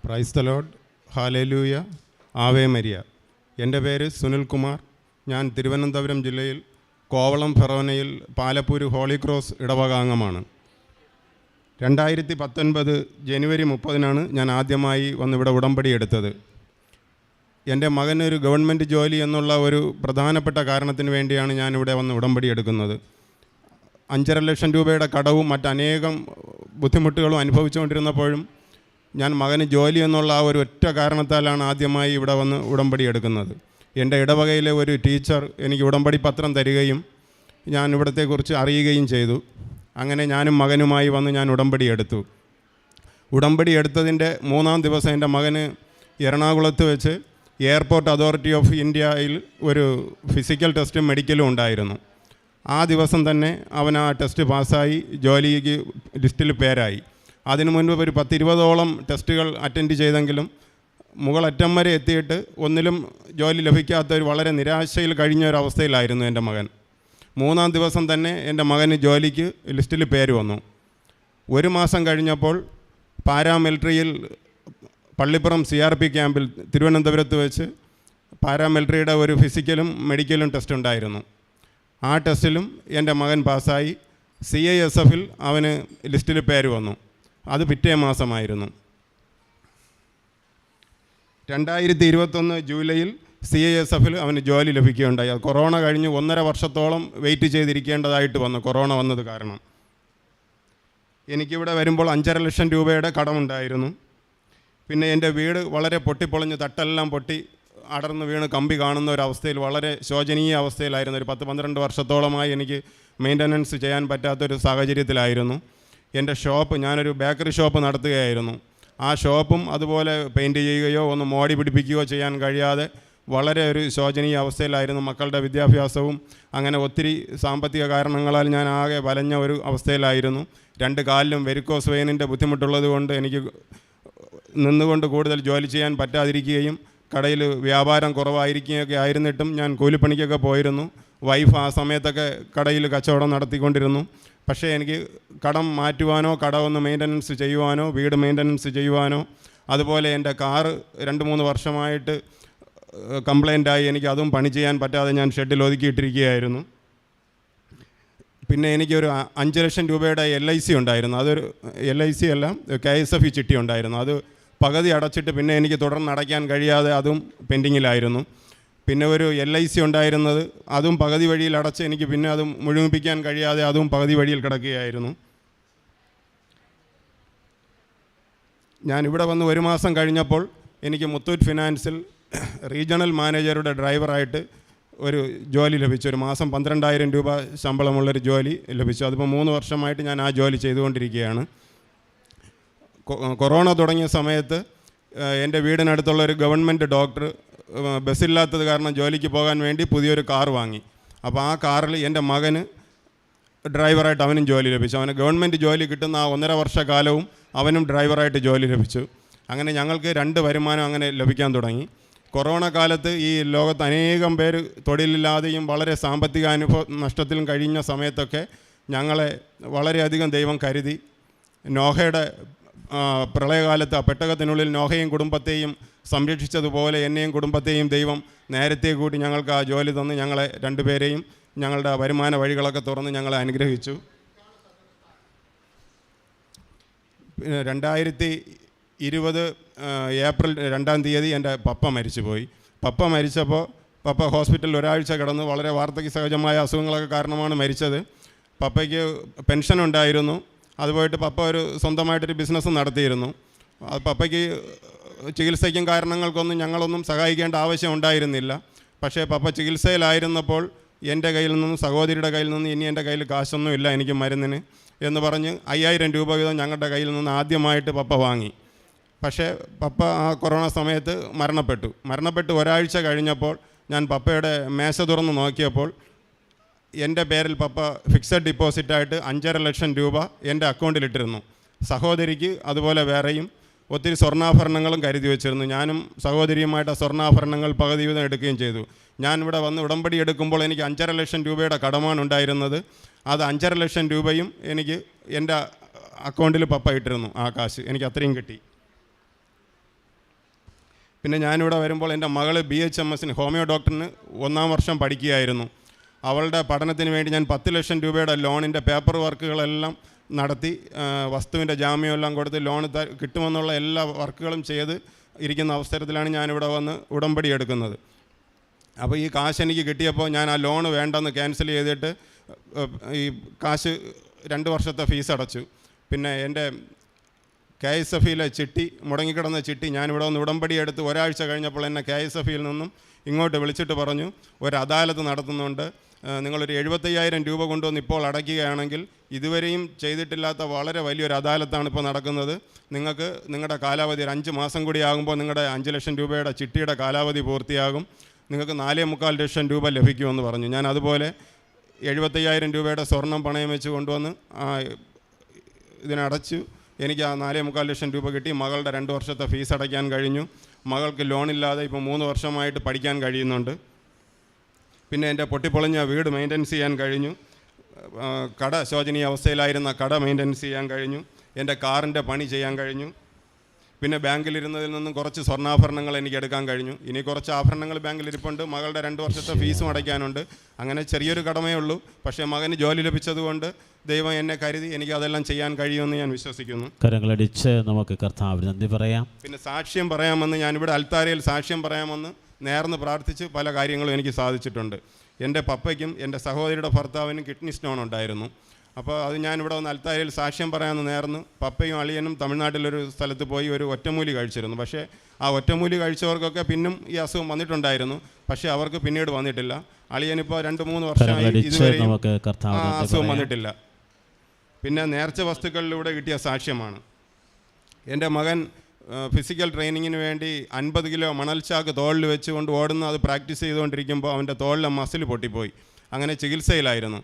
Praise the Lord, hallelujah, Ave Maria. എൻ്റെ പേര് സുനിൽകുമാർ. ഞാൻ തിരുവനന്തപുരം ജില്ലയിൽ കോവളം ഫെറോനയിൽ പാലപ്പൂര് ഹോളി ക്രോസ് ഇടവക അംഗമാണ്. 2019 ജനുവരി 30 ഞാൻ ആദ്യമായി വന്നിവിടെ ഉടമ്പടി എടുത്തത്. എൻ്റെ മകനൊരു ഗവൺമെൻറ് ജോലി എന്നുള്ള ഒരു പ്രധാനപ്പെട്ട കാരണത്തിന് വേണ്ടിയാണ് ഞാനിവിടെ വന്ന് ഉടമ്പടി എടുക്കുന്നത്. 5.5 ലക്ഷം രൂപയുടെ കടവും മറ്റനേകം ബുദ്ധിമുട്ടുകളും അനുഭവിച്ചുകൊണ്ടിരുന്നപ്പോഴും ഞാൻ മകന് ജോലി എന്നുള്ള ആ ഒരു ഒറ്റ കാരണത്താലാണ് ആദ്യമായി ഇവിടെ വന്ന് ഉടമ്പടി എടുക്കുന്നത്. എൻ്റെ ഇടവകയിലെ ഒരു ടീച്ചർ എനിക്ക് ഉടമ്പടി പത്രം തരികയും ഞാൻ ഇവിടത്തെക്കുറിച്ച് അറിയുകയും ചെയ്തു. അങ്ങനെ ഞാനും മകനുമായി വന്ന് ഞാൻ ഉടമ്പടി എടുത്തു. ഉടമ്പടി എടുത്തതിൻ്റെ 3-ാം ദിവസം എൻ്റെ മകന് എറണാകുളത്ത് വെച്ച് എയർപോർട്ട് അതോറിറ്റി ഓഫ് ഇന്ത്യയിൽ ഒരു ഫിസിക്കൽ ടെസ്റ്റും മെഡിക്കലും ഉണ്ടായിരുന്നു. ആ ദിവസം തന്നെ അവൻ ആ ടെസ്റ്റ് പാസ്സായി ജോലിക്ക് ലിസ്റ്റിൽ പേരായി. അതിനു മുൻപ് ഒരു 10-20ഓളം ടെസ്റ്റുകൾ അറ്റൻഡ് ചെയ്തെങ്കിലും മുകളറ്റം വരെ എത്തിയിട്ട് ഒന്നിലും ജോലി ലഭിക്കാത്ത ഒരു വളരെ നിരാശയിൽ കഴിഞ്ഞ ഒരു അവസ്ഥയിലായിരുന്നു എൻ്റെ മകൻ. 3-ാം ദിവസം തന്നെ എൻ്റെ മകന് ജോലിക്ക് ലിസ്റ്റിൽ പേര് വന്നു. 1 മാസം കഴിഞ്ഞപ്പോൾ പാരാമിലിറ്ററിയിൽ പള്ളിപ്പുറം CRP ക്യാമ്പിൽ തിരുവനന്തപുരത്ത് വെച്ച് പാരാമിലിറ്ററിയുടെ ഒരു ഫിസിക്കലും മെഡിക്കലും ടെസ്റ്റ് ഉണ്ടായിരുന്നു. ആ ടെസ്റ്റിലും എൻ്റെ മകൻ പാസ്സായി. CISFൽ അവന് ലിസ്റ്റിൽ പേര് വന്നു. അത് പിറ്റേ മാസമായിരുന്നു. 2021 ജൂലൈയിൽ CISFൽ അവന് ജോലി ലഭിക്കുകയുണ്ടായി. അത് കൊറോണ കഴിഞ്ഞ് 1.5 വർഷത്തോളം വെയിറ്റ് ചെയ്തിരിക്കേണ്ടതായിട്ട് വന്നു, കൊറോണ വന്നത് കാരണം. എനിക്കിവിടെ വരുമ്പോൾ 5.5 ലക്ഷം രൂപയുടെ കടമുണ്ടായിരുന്നു. പിന്നെ എൻ്റെ വീട് വളരെ പൊട്ടിപ്പൊളിഞ്ഞ് തട്ടെല്ലാം പൊട്ടി അടർന്ന് വീണ് കമ്പി കാണുന്ന ഒരവസ്ഥയിൽ, വളരെ ശോചനീയ അവസ്ഥയിലായിരുന്നു. ഒരു 10-12 വർഷത്തോളമായി എനിക്ക് മെയിൻ്റനൻസ് ചെയ്യാൻ പറ്റാത്തൊരു സാഹചര്യത്തിലായിരുന്നു. എൻ്റെ ഷോപ്പ്, ഞാനൊരു ബേക്കറി ഷോപ്പ് നടത്തുകയായിരുന്നു. ആ ഷോപ്പും അതുപോലെ പെയിൻറ്റ് ചെയ്യുകയോ ഒന്ന് മോടി പിടിപ്പിക്കുകയോ ചെയ്യാൻ കഴിയാതെ വളരെ ഒരു ശോചനീയ അവസ്ഥയിലായിരുന്നു. മക്കളുടെ വിദ്യാഭ്യാസവും അങ്ങനെ ഒത്തിരി സാമ്പത്തിക കാരണങ്ങളാൽ ഞാൻ ആകെ വലഞ്ഞ ഒരു അവസ്ഥയിലായിരുന്നു. 2 കാലിലും വെരിക്കോസ് വെയിനിൻ്റെ ബുദ്ധിമുട്ടുള്ളത് കൊണ്ട് എനിക്ക് നിന്നുകൊണ്ട് കൂടുതൽ ജോലി ചെയ്യാൻ പറ്റാതിരിക്കുകയും കടയിൽ വ്യാപാരം കുറവായിരിക്കുകയൊക്കെ ആയിരുന്നിട്ടും ഞാൻ കൂലിപ്പണിക്കൊക്കെ പോയിരുന്നു. വൈഫ് ആ സമയത്തൊക്കെ കടയിൽ കച്ചവടം നടത്തിക്കൊണ്ടിരുന്നു. പക്ഷേ എനിക്ക് കടം മാറ്റുവാനോ കട ഒന്ന് മെയിൻ്റനൻസ് ചെയ്യുവാനോ വീട് മെയിൻ്റനൻസ് ചെയ്യുവാനോ, അതുപോലെ എൻ്റെ കാറ് 2-3 വർഷമായിട്ട് കംപ്ലൈൻ്റായി, എനിക്ക് അതും പണി ചെയ്യാൻ പറ്റാതെ ഞാൻ ഷെഡിൽ ഒതുക്കിയിട്ടിരിക്കുകയായിരുന്നു. പിന്നെ എനിക്കൊരു 5 ലക്ഷം രൂപയുടെ LIC ഉണ്ടായിരുന്നു. അതൊരു LIC അല്ല, KSF ചിട്ടി ഉണ്ടായിരുന്നു. അത് പകുതി അടച്ചിട്ട് പിന്നെ എനിക്ക് തുടർന്ന് അടയ്ക്കാൻ കഴിയാതെ അതും പെൻഡിങ്ങിലായിരുന്നു. പിന്നെ ഒരു LIC ഉണ്ടായിരുന്നത്, അതും പകുതി വഴിയിൽ അടച്ച് എനിക്ക് പിന്നെ അതും മുഴുമിപ്പിക്കാൻ കഴിയാതെ അതും പകുതി വഴിയിൽ കിടക്കുകയായിരുന്നു. ഞാനിവിടെ വന്ന് 1 മാസം കഴിഞ്ഞപ്പോൾ എനിക്ക് മുത്തൂറ്റ് ഫിനാൻസിൽ റീജിയണൽ മാനേജറുടെ ഡ്രൈവറായിട്ട് ഒരു ജോലി ലഭിച്ചു. ഒരു മാസം 12,000 രൂപ ശമ്പളമുള്ളൊരു ജോലി ലഭിച്ചു. അതിപ്പോൾ 3 വർഷമായിട്ട് ഞാൻ ആ ജോലി ചെയ്തുകൊണ്ടിരിക്കുകയാണ്. കൊറോണ തുടങ്ങിയ സമയത്ത് എൻ്റെ വീടിനടുത്തുള്ള ഒരു ഗവൺമെൻറ് ഡോക്ടർ ബസ്സില്ലാത്തത് കാരണം ജോലിക്ക് പോകാൻ വേണ്ടി പുതിയൊരു കാർ വാങ്ങി. അപ്പോൾ ആ കാറിൽ എൻ്റെ മകന് ഡ്രൈവറായിട്ട് അവനും ജോലി ലഭിച്ചു. അവന് ഗവൺമെൻറ് ജോലി കിട്ടുന്ന ആ 1.5 വർഷക്കാലവും അവനും ഡ്രൈവറായിട്ട് ജോലി ലഭിച്ചു. അങ്ങനെ ഞങ്ങൾക്ക് 2 വരുമാനം അങ്ങനെ ലഭിക്കാൻ തുടങ്ങി. കൊറോണ കാലത്ത് ഈ ലോകത്ത് അനേകം പേര് തൊഴിലില്ലാതെയും വളരെ സാമ്പത്തിക നഷ്ടത്തിലും കഴിഞ്ഞ സമയത്തൊക്കെ ഞങ്ങളെ വളരെയധികം ദൈവം കരുതി. നോഹയുടെ പ്രളയകാലത്ത് ആ പെട്ടകത്തിനുള്ളിൽ നോഹയും കുടുംബത്തെയും സംരക്ഷിച്ചതുപോലെ എന്നെയും കുടുംബത്തെയും ദൈവം നേരത്തെ കൂടി ഞങ്ങൾക്ക് ആ ജോലി തന്ന് ഞങ്ങളെ 2 പേരെയും ഞങ്ങളുടെ വരുമാന വഴികളൊക്കെ തുറന്ന് ഞങ്ങളെ അനുഗ്രഹിച്ചു. 2020 ഏപ്രിൽ 2-ാം തീയതി എൻ്റെ പപ്പ മരിച്ചുപോയി. പപ്പ മരിച്ചപ്പോൾ പപ്പ ഹോസ്പിറ്റലിൽ 1 ആഴ്ച കിടന്നു. വളരെ വാർദ്ധക്യ സഹജമായ അസുഖങ്ങളൊക്കെ കാരണമാണ് മരിച്ചത്. പപ്പയ്ക്ക് പെൻഷൻ ഉണ്ടായിരുന്നു. അതുപോയിട്ട് പപ്പ ഒരു സ്വന്തമായിട്ടൊരു ബിസിനസ് നടത്തിയിരുന്നു. പപ്പയ്ക്ക് ചികിത്സയ്ക്കും കാരണങ്ങൾക്കൊന്നും ഞങ്ങളൊന്നും സഹായിക്കേണ്ട ആവശ്യം ഉണ്ടായിരുന്നില്ല. പക്ഷേ പപ്പ ചികിത്സയിലായിരുന്നപ്പോൾ എൻ്റെ കയ്യിൽ നിന്നും സഹോദരിയുടെ കയ്യിൽ നിന്നും ഇനി എൻ്റെ കയ്യിൽ കാശൊന്നുമില്ല എനിക്ക് മരുന്നിന് എന്ന് പറഞ്ഞ് 5,000 രൂപ വീതം ഞങ്ങളുടെ കയ്യിൽ നിന്ന് ആദ്യമായിട്ട് പപ്പ വാങ്ങി. പക്ഷേ പപ്പ ആ കൊറോണ സമയത്ത് മരണപ്പെട്ട് 1 ആഴ്ച കഴിഞ്ഞപ്പോൾ ഞാൻ പപ്പയുടെ മേശ തുറന്ന് നോക്കിയപ്പോൾ എൻ്റെ പേരിൽ പപ്പ ഫിക്സഡ് ഡിപ്പോസിറ്റായിട്ട് 5.5 ലക്ഷം രൂപ എൻ്റെ അക്കൗണ്ടിലിട്ടിരുന്നു. സഹോദരിക്ക് അതുപോലെ വേറെയും ഒത്തിരി സ്വർണ്ണാഭരണങ്ങളും കരുതി വെച്ചിരുന്നു. ഞാനും സഹോദരിയുമായിട്ട് സ്വർണ്ണാഭരണങ്ങൾ പകുതി വീതം എടുക്കുകയും ചെയ്തു. ഞാനിവിടെ വന്ന് ഉടമ്പടി എടുക്കുമ്പോൾ എനിക്ക് 5.5 ലക്ഷം രൂപയുടെ കടമാണ് ഉണ്ടായിരുന്നത്. അത് 5.5 ലക്ഷം രൂപയും എനിക്ക് എൻ്റെ അക്കൗണ്ടിൽ പപ്പ ഇട്ടിരുന്നു. ആ കാശ് എനിക്ക് അത്രയും കിട്ടി. പിന്നെ ഞാനിവിടെ വരുമ്പോൾ എൻ്റെ മകൾ BHMS ഹോമിയോ ഡോക്ടറിന് 1ാം വർഷം പഠിക്കുകയായിരുന്നു. അവളുടെ പഠനത്തിന് വേണ്ടി ഞാൻ 10 ലക്ഷം രൂപയുടെ ലോണിൻ്റെ പേപ്പർ വർക്കുകളെല്ലാം നടത്തി, വസ്തുവിൻ്റെ ജാമ്യമെല്ലാം കൊടുത്ത് ലോൺ കിട്ടുമെന്നുള്ള എല്ലാ വർക്കുകളും ചെയ്ത് ഇരിക്കുന്ന അവസരത്തിലാണ് ഞാനിവിടെ വന്ന് ഉടമ്പടി എടുക്കുന്നത്. അപ്പോൾ ഈ കാശ് എനിക്ക് കിട്ടിയപ്പോൾ ഞാൻ ആ ലോൺ വേണ്ടെന്ന് ക്യാൻസൽ ചെയ്തിട്ട് ഈ കാശ് 2 വർഷത്തെ ഫീസ് അടച്ചു. പിന്നെ എൻ്റെ KSF-യിലെ ചിട്ടി, മുടങ്ങിക്കിടന്ന ചിട്ടി, ഞാനിവിടെ വന്ന് ഉടമ്പടി എടുത്ത് ഒരാഴ്ച കഴിഞ്ഞപ്പോൾ എന്നെ KSF-യിൽ നിന്നും ഇങ്ങോട്ട് വിളിച്ചിട്ട് പറഞ്ഞു, ഒരു അദാലത്ത് നടത്തുന്നുണ്ട്, നിങ്ങളൊരു 75,000 രൂപ കൊണ്ടുവന്ന് ഇപ്പോൾ അടയ്ക്കുകയാണെങ്കിൽ ഇതുവരെയും ചെയ്തിട്ടില്ലാത്ത വളരെ വലിയൊരു അദാലത്താണ് ഇപ്പോൾ നടക്കുന്നത്. നിങ്ങൾക്ക് നിങ്ങളുടെ കാലാവധി 5 മാസം കൂടി ആകുമ്പോൾ നിങ്ങളുടെ 5 ലക്ഷം രൂപയുടെ ചിട്ടിയുടെ കാലാവധി പൂർത്തിയാകും, നിങ്ങൾക്ക് 4,25 ലക്ഷം രൂപ ലഭിക്കുമെന്ന് പറഞ്ഞു. ഞാൻ അതുപോലെ 75,000 രൂപയുടെ സ്വർണം പണയം വെച്ച് കൊണ്ടുവന്ന് ഇതിനടച്ചു. എനിക്ക് ആ 4,25 ലക്ഷം രൂപ കിട്ടി. മകളുടെ 2 വർഷത്തെ ഫീസ് അടയ്ക്കാൻ കഴിഞ്ഞു. മകൾക്ക് ലോണില്ലാതെ ഇപ്പോൾ 3 വർഷമായിട്ട് പഠിക്കാൻ കഴിയുന്നുണ്ട്. പിന്നെ എൻ്റെ പൊട്ടിപ്പൊളിഞ്ഞ വീട് മെയിൻ്റനൻസ് ചെയ്യാൻ കഴിഞ്ഞു. കട ശോചനീയ അവസ്ഥയിലായിരുന്ന കട മെയിൻ്റനൻസ് ചെയ്യാൻ കഴിഞ്ഞു. എൻ്റെ കാറിൻ്റെ പണി ചെയ്യാൻ കഴിഞ്ഞു. പിന്നെ ബാങ്കിലിരുന്നതിൽ നിന്നും കുറച്ച് സ്വർണ്ണാഭരണങ്ങൾ എനിക്ക് എടുക്കാൻ കഴിഞ്ഞു. ഇനി കുറച്ച് ആഭരണങ്ങൾ ബാങ്കിലിരിപ്പുണ്ട്. മകളുടെ 2 വർഷത്തെ ഫീസും അടയ്ക്കാനുണ്ട്. അങ്ങനെ ചെറിയൊരു കടമേ ഉള്ളൂ. പക്ഷേ മകന് ജോലി ലഭിച്ചതുകൊണ്ട് ദൈവം എന്നെ കരുതി എനിക്ക് അതെല്ലാം ചെയ്യാൻ കഴിയുമെന്ന് ഞാൻ വിശ്വസിക്കുന്നു. കരങ്ങളടിച്ച് നമുക്ക് കർത്താവിന് നന്ദി പറയാം. പിന്നെ സാക്ഷ്യം പറയാമെന്ന്, ഞാനിവിടെ അൽത്താരയിൽ സാക്ഷ്യം പറയാമെന്ന് നേർന്ന് പ്രാർത്ഥിച്ച് പല കാര്യങ്ങളും എനിക്ക് സാധിച്ചിട്ടുണ്ട്. എൻ്റെ പപ്പയ്ക്കും എൻ്റെ സഹോദരിയുടെ ഭർത്താവിനും കിഡ്നി സ്റ്റോൺ ഉണ്ടായിരുന്നു. അപ്പോൾ അത് ഞാനിവിടെ വന്ന് അൽത്താരയിൽ സാക്ഷ്യം പറയാമെന്ന് നേർന്ന് പപ്പയും അളിയനും തമിഴ്നാട്ടിലൊരു സ്ഥലത്ത് പോയി ഒരു ഒറ്റമൂലി കഴിച്ചിരുന്നു. പക്ഷേ ആ ഒറ്റമൂലി കഴിച്ചവർക്കൊക്കെ പിന്നും ഈ അസുഖം വന്നിട്ടുണ്ടായിരുന്നു. പക്ഷേ അവർക്ക് പിന്നീട് വന്നിട്ടില്ല. അളിയനിപ്പോൾ 2-3 വർഷമായി ഇതുവരെയും ആ അസുഖം വന്നിട്ടില്ല. പിന്നെ നേർച്ച വസ്തുക്കളിലൂടെ കിട്ടിയ സാക്ഷ്യമാണ്. എൻ്റെ മകൻ ഫിസിക്കൽ ട്രെയിനിങ്ങിന് വേണ്ടി 50 കിലോ മണൽച്ചാക്ക് തോളിൽ വെച്ചുകൊണ്ട് ഓടുന്ന അത് പ്രാക്ടീസ് ചെയ്തുകൊണ്ടിരിക്കുമ്പോൾ അവൻ്റെ തോളിലെ മസിൽ പൊട്ടിപ്പോയി. അങ്ങനെ ചികിത്സയിലായിരുന്നു.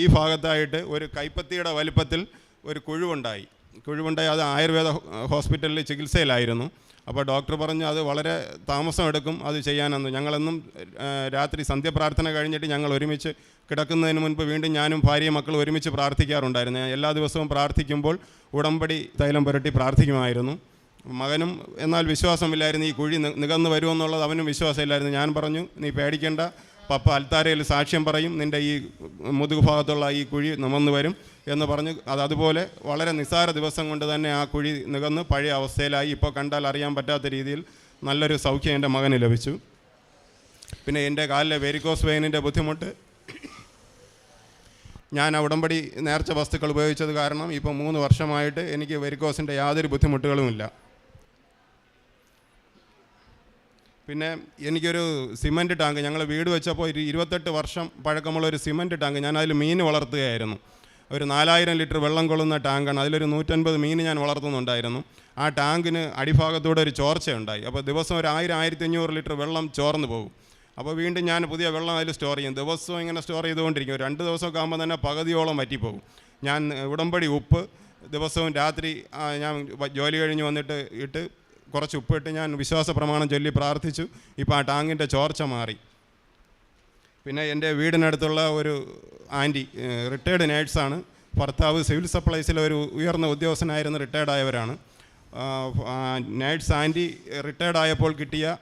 ഈ ഭാഗത്തായിട്ട് ഒരു കൈപ്പത്തിയുടെ വലിപ്പത്തിൽ ഒരു കുഴിവുണ്ടായി. അത് ആയുർവേദ ഹോസ്പിറ്റലിൽ ചികിത്സയിലായിരുന്നു. അപ്പോൾ ഡോക്ടർ പറഞ്ഞു അത് വളരെ താമസം എടുക്കും അത് ചെയ്യാനെന്ന്. ഞങ്ങളെന്നും രാത്രി സന്ധ്യപ്രാർത്ഥന കഴിഞ്ഞിട്ട് ഞങ്ങൾ ഒരുമിച്ച് കിടക്കുന്നതിന് മുൻപ് വീണ്ടും ഞാനും ഭാര്യയും മക്കളും ഒരുമിച്ച് പ്രാർത്ഥിക്കാറുണ്ടായിരുന്നു. ഞാൻ എല്ലാ ദിവസവും പ്രാർത്ഥിക്കുമ്പോൾ ഉടമ്പടി തൈലം പുരട്ടി പ്രാർത്ഥിക്കുമായിരുന്നു. മകനും എന്നാൽ വിശ്വാസമില്ലായിരുന്നു, ഈ കുഴി നികന്നു വരുമെന്നുള്ളത് അവനും വിശ്വാസമില്ലായിരുന്നു. ഞാൻ പറഞ്ഞു, നീ പേടിക്കേണ്ട, പപ്പ അൽത്താരയിൽ സാക്ഷ്യം പറയും, നിൻ്റെ ഈ മുതുകുഭാഗത്തുള്ള ഈ കുഴി നികന്നു വരും എന്ന് പറഞ്ഞ് അതുപോലെ വളരെ നിസ്സാര ദിവസം കൊണ്ട് തന്നെ ആ കുഴി നികന്ന് പഴയ അവസ്ഥയിലായി. ഇപ്പോൾ കണ്ടാൽ അറിയാൻ പറ്റാത്ത രീതിയിൽ നല്ലൊരു സൗഖ്യം എൻ്റെ മകന് ലഭിച്ചു. പിന്നെ എൻ്റെ കാലിലെ വെരിക്കോസ് വെയിനിൻ്റെ ബുദ്ധിമുട്ട് ഞാൻ ഉടമ്പടി നേർച്ച വസ്തുക്കൾ ഉപയോഗിച്ചത് കാരണം ഇപ്പോൾ 3 വർഷമായിട്ട് എനിക്ക് വെരിക്കോസിൻ്റെ യാതൊരു ബുദ്ധിമുട്ടുകളുമില്ല. പിന്നെ എനിക്കൊരു സിമൻറ്റ് ടാങ്ക്, ഞങ്ങൾ വീട് വെച്ചപ്പോൾ 28 വർഷം പഴക്കമുള്ള ഒരു സിമൻറ്റ് ടാങ്ക്, ഞാൻ അതിൽ മീൻ വളർത്തുകയായിരുന്നു. ഒരു 4000 ലിറ്റർ വെള്ളം കൊള്ളുന്ന ടാങ്കാണ്. അതിലൊരു 150 മീൻ ഞാൻ വളർത്തുന്നുണ്ടായിരുന്നു. ആ ടാങ്കിന് അടിഭാഗത്തൂടെ ഒരു ചോർച്ചയുണ്ടായി. അപ്പോൾ ദിവസം ഒരു 1000-1500 ലിറ്റർ വെള്ളം ചോർന്ന് പോകും. അപ്പോൾ വീണ്ടും ഞാൻ പുതിയ വെള്ളം അതിൽ സ്റ്റോർ ചെയ്യും. ദിവസവും ഇങ്ങനെ സ്റ്റോർ ചെയ്തുകൊണ്ടിരിക്കും. 2 ദിവസമൊക്കെ ആകുമ്പോൾ തന്നെ പകുതിയോളം വറ്റിപ്പോകും. ഞാൻ ഉടമ്പടി ഉപ്പ് ദിവസവും രാത്രി ഞാൻ ജോലി കഴിഞ്ഞ് വന്നിട്ട് ഇട്ട് കുറച്ച് ഉപ്പിട്ട് ഞാൻ വിശ്വാസ പ്രമാണം ചൊല്ലി പ്രാർത്ഥിച്ചു. ഇപ്പോൾ ആ ടാങ്കിൻ്റെ ചോർച്ച മാറി. പിന്നെ എൻ്റെ വീടിനടുത്തുള്ള ഒരു ആൻറ്റി റിട്ടയർഡ് നേഴ്സാണ്. ഭർത്താവ് സിവിൽ സപ്ലൈസിലെ ഒരു ഉയർന്ന ഉദ്യോഗസ്ഥനായിരുന്നു, റിട്ടയർഡായവരാണ്. നേഴ്സ് ആൻറ്റി റിട്ടയർഡായപ്പോൾ കിട്ടിയ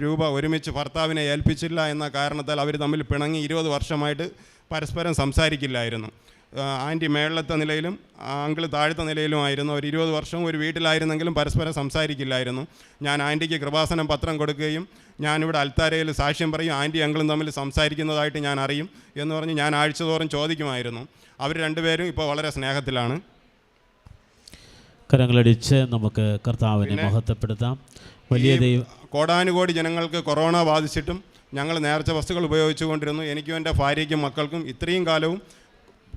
രൂപ ഒരുമിച്ച് ഭർത്താവിനെ ഏൽപ്പിച്ചില്ല എന്ന കാരണത്താൽ അവർ തമ്മിൽ പിണങ്ങി 20 വർഷമായിട്ട് പരസ്പരം സംസാരിക്കില്ലായിരുന്നു. ആൻറ്റി മേളത്തെ നിലയിലും അങ്കിൾ താഴത്തെ നിലയിലുമായിരുന്നു. ഒരു 20 വർഷവും ഒരു വീട്ടിലായിരുന്നെങ്കിലും പരസ്പരം സംസാരിക്കില്ലായിരുന്നു. ഞാൻ ആൻറ്റിക്ക് കൃപാസനം പത്രം കൊടുക്കുകയും ഞാനിവിടെ അൽത്താരയിൽ സാക്ഷ്യം പറയും, ആൻറ്റി അങ്കിളും തമ്മിൽ സംസാരിക്കുന്നതായിട്ട് ഞാൻ അറിയും എന്ന് പറഞ്ഞ് ഞാൻ ആഴ്ചതോറും ചോദിക്കുമായിരുന്നു. അവർ രണ്ടുപേരും ഇപ്പോൾ വളരെ സ്നേഹത്തിലാണ്. കരങ്ങളടിച്ച് നമുക്ക് കർത്താവിനെ മഹത്വപ്പെടുത്താം. വലിയ കോടാനുകോടി ജനങ്ങൾക്ക് കൊറോണ ബാധിച്ചിട്ടും ഞങ്ങൾ നേർച്ച വസ്തുക്കൾ ഉപയോഗിച്ചുകൊണ്ടിരുന്നു. എനിക്കും എൻ്റെ ഭാര്യയ്ക്കും മക്കൾക്കും ഇത്രയും കാലവും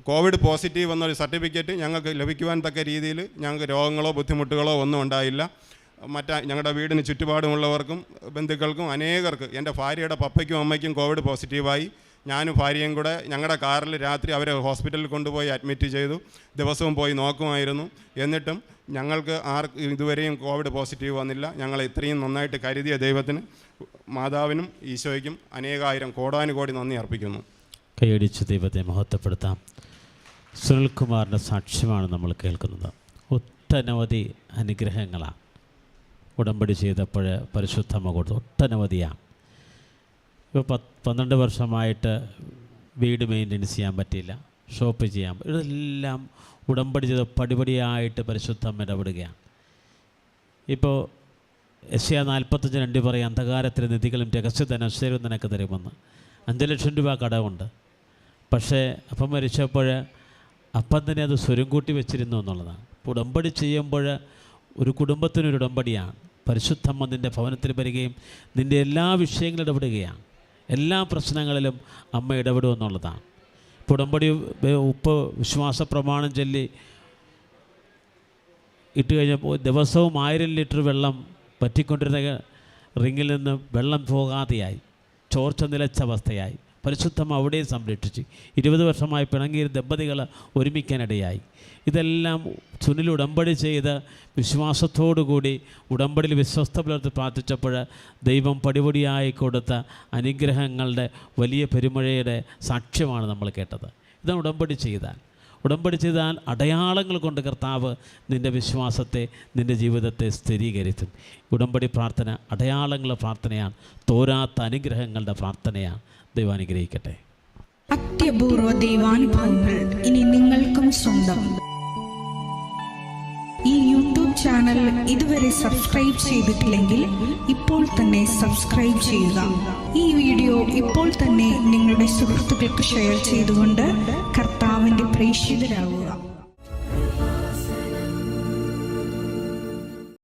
കോവിഡ് പോസിറ്റീവ് എന്നൊരു സർട്ടിഫിക്കറ്റ് ഞങ്ങൾക്ക് ലഭിക്കുവാൻ തക്ക രീതിയിൽ ഞങ്ങൾക്ക് രോഗങ്ങളോ ബുദ്ധിമുട്ടുകളോ ഒന്നും ഉണ്ടായില്ല. ഞങ്ങളുടെ വീടിന് ചുറ്റുപാടുമുള്ളവർക്കും ബന്ധുക്കൾക്കും അനേകർക്ക്, എൻ്റെ ഭാര്യയുടെ പപ്പയ്ക്കും അമ്മയ്ക്കും കോവിഡ് പോസിറ്റീവായി. ഞാനും ഭാര്യയും കൂടെ ഞങ്ങളുടെ കാറിൽ രാത്രി അവരെ ഹോസ്പിറ്റലിൽ കൊണ്ടുപോയി അഡ്മിറ്റ് ചെയ്തു. ദിവസവും പോയി നോക്കുമായിരുന്നു. എന്നിട്ടും ഞങ്ങൾക്ക് ആർക്കും ഇതുവരെയും കോവിഡ് പോസിറ്റീവ് വന്നില്ല. ഞങ്ങൾ ഇത്രയും നന്നായിട്ട് കരുതിയ ദൈവത്തിന്, മാതാവിനും ഈശോയ്ക്കും അനേകായിരം കോടാനുകോടി നന്ദി അർപ്പിക്കുന്നു. കൈയടിച്ച് ദൈവത്തെ മഹത്വപ്പെടുത്താം. സുനിൽകുമാറിൻ്റെ സാക്ഷ്യമാണ് നമ്മൾ കേൾക്കുന്നത്. ഒട്ടനവധി അനുഗ്രഹങ്ങളാണ് ഉടമ്പടി ചെയ്തപ്പോൾ പരിശുദ്ധമ്മ കൊടുത്തു. ഒട്ടനവധിയാണ്. ഇപ്പോൾ 12 വർഷമായിട്ട് വീട് മെയിൻ്റെനൻസ് ചെയ്യാൻ പറ്റിയില്ല, ഷോപ്പ് ചെയ്യാൻ, ഇതെല്ലാം ഉടമ്പടി ചെയ്ത് പടിപടിയായിട്ട് പരിശുദ്ധമ്മ ഇടപെടുകയാണ്. ഇപ്പോൾ യെശയ്യാ 45:2 പറയും, അന്ധകാരത്തിലെ നിധികളും രഹസ്യധനശ്വരവും നിനക്ക് തരുമെന്ന്. 5 ലക്ഷം രൂപ കടമുണ്ട്. പക്ഷേ അപ്പം മരിച്ചപ്പോൾ അപ്പം തന്നെ അത് സ്വരം കൂട്ടി വെച്ചിരുന്നു എന്നുള്ളതാണ്. ഇപ്പോൾ ഉടമ്പടി ചെയ്യുമ്പോൾ ഒരു കുടുംബത്തിനൊരു ഉടമ്പടിയാണ്. പരിശുദ്ധമ്മ നിൻ്റെ ഭവനത്തിൽ വരികയും നിൻ്റെ എല്ലാ വിഷയങ്ങളും ഇടപെടുകയാണ്. എല്ലാ പ്രശ്നങ്ങളിലും അമ്മ ഇടപെടുമെന്നുള്ളതാണ്. ഇപ്പോൾ ഉടമ്പടി ഉപ്പ് വിശ്വാസ പ്രമാണം ചൊല്ലി ഇട്ട് കഴിഞ്ഞപ്പോൾ ദിവസവും 1000 ലിറ്റർ വെള്ളം പറ്റിക്കൊണ്ടിരുന്ന റിങ്ങിൽ നിന്ന് വെള്ളം പോകാതെയായി, ചോർച്ച നിലച്ച അവസ്ഥയായി. പരിശുദ്ധം അവിടെയും സംരക്ഷിച്ചു. 20 വർഷമായി പിണങ്ങിയ ദമ്പതികൾ ഒരുമിക്കാനിടയായി. ഇതെല്ലാം സുനിൽ ഉടമ്പടി ചെയ്ത് വിശ്വാസത്തോടുകൂടി ഉടമ്പടിയിൽ വിശ്വസ്ത പുലർത്തി പ്രാർത്ഥിച്ചപ്പോൾ ദൈവം പടിപടിയായി കൊടുത്ത അനുഗ്രഹങ്ങളുടെ വലിയ പെരുമഴയുടെ സാക്ഷ്യമാണ് നമ്മൾ കേട്ടത്. ഇതാണ് ഉടമ്പടി ചെയ്താൽ അടയാളങ്ങൾ കൊണ്ട് കർത്താവ് നിൻ്റെ വിശ്വാസത്തെ, നിൻ്റെ ജീവിതത്തെ സ്ഥിരീകരിക്കും. ഉടമ്പടി പ്രാർത്ഥന അടയാളങ്ങളുടെ പ്രാർത്ഥനയാണ്, തോരാത്ത അനുഗ്രഹങ്ങളുടെ പ്രാർത്ഥനയാണ്. ദൈവം അനുഗ്രഹിക്കട്ടെ. അത്യപൂർവ ദൈവാനുഭവങ്ങൾ ഇനി നിങ്ങൾക്കും സ്വന്തം. ഈ യൂട്യൂബ് ചാനൽ ഇതുവരെ സബ്സ്ക്രൈബ് ചെയ്തിട്ടില്ലെങ്കിൽ ഇപ്പോൾ തന്നെ സബ്സ്ക്രൈബ് ചെയ്യുക. ഈ വീഡിയോ ഇപ്പോൾ തന്നെ നിങ്ങളുടെ സുഹൃത്തുക്കൾക്ക് ഷെയർ ചെയ്തുകൊണ്ട് കർത്താവിൻ്റെ പ്രേക്ഷിതരാകുക.